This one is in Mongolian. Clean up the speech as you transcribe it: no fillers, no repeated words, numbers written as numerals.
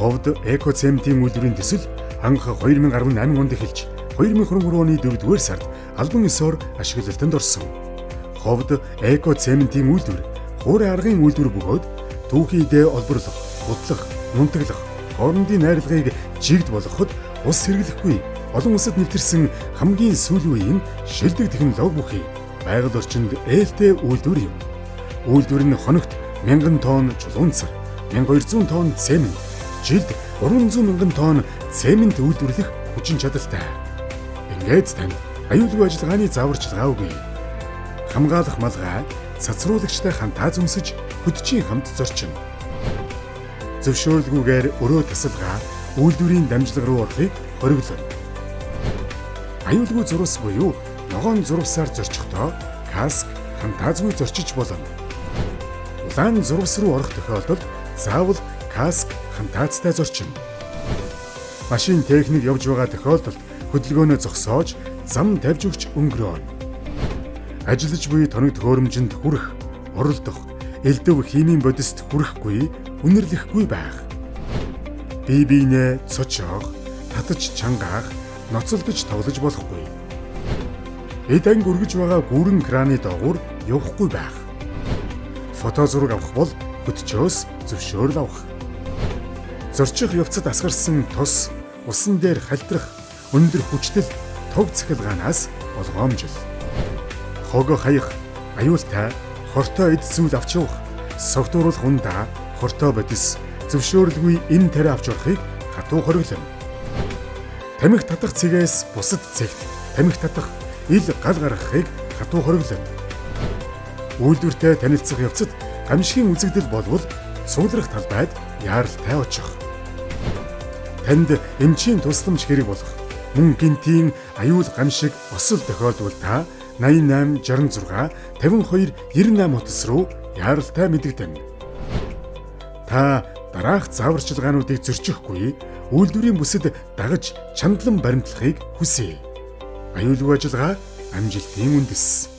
Ховд экоцементийн үйлдвэрийн төсөл анх 2018 онд эхэлж 2023 оны 4-р сард албан ёсоор ашиглалтанд орсон. Ховд экоцементийн үйлдвэр хуурай аргын үйлдвэр бөгөөд түүхийдээ олборлох, бутлах, нунтаглах, хоорондын найрлагыг жигд болгоход ус хэрэглэхгүй олон улсад нэвтэрсэн хамгийн сүүлийн үеийн шилдэг технологи бүхий байгаль орчинд ээлтэй үйлдвэр юм. Үйлдвэр нь хоногт 1000 тонн чулуунцар, 1200 тонн цемент, жилд 300 мянган тонн цемент үйлдвэрлэх хүчин чадалтай. Ингээд танд аюулгүй ажиллагааны зааварчилгаа өгье. Хамгаалах малгай цацруулагчтай хамтаа зүмсэж хөдчийн хамт зорчин. Зөвшөөрлгүйгээр өрөө тасалгаа үйлдвэрийн дамжлага руу орохыг хориглоно. Аюулгүй зурвас буюу ногоон зурвасаар зорчихдоо каск хамтаазгүй зорчиж болно. Улаан зурвас руу орох тохиолдолд заавал каск хамтаацтай зорчино. Машин техник явж байгаа тохиолдолд хөдөлгөөнөө зогсоож зам тавьж өгч өнгөрөөнө. Ажиллаж буй тоног төхөөрөмжөнд хүрэх, оролдох, элдв химийн бодист хүрэхгүй, үнэрлэхгүй байх. Бие биенээ цочоох, татаж чангаах, ноцолдож тоглож болохгүй. Эд анги үргэж байгаа гүүрэн краны доогуур явахгүй байх. Фото зураг авах бол хөтчөөс зөвшөөрөл авах. Зорчих явцад асгарсан тос, усан дээр халтрах, өндөр хүчтэй тог цахилгаанаас болгоомжил. Хог хаях, аюултай, хортой эд зүйл авч явах, согтууруулах ундаа, хортой бодис, зөвшөөрлгүй эм тариа авч явахыг хатуу хориглоно. Тамхи татах цэгээс бусад цэгт тамхи татах, ил гал гаргахыг хатуу хориглоно. Үйлдвэртэй танилцах явцад гамшигын үзэгдэл болвол цуглах талбайд яаралтай очих. Танд эмчийн тусламж хэрэг болох мөн гинтийн аюул гамшиг осол тохиолдвол та 88 66 52 98 утас руу яаралтай мэдэгдэнэ. Та дараах зааварчилгаануудыг зөрчихгүй үйлдвэрийн бүсэд дагаж чандлан баримтлахыг хүсье. Аюулгүй ажиллагаа амжилтын үндэс.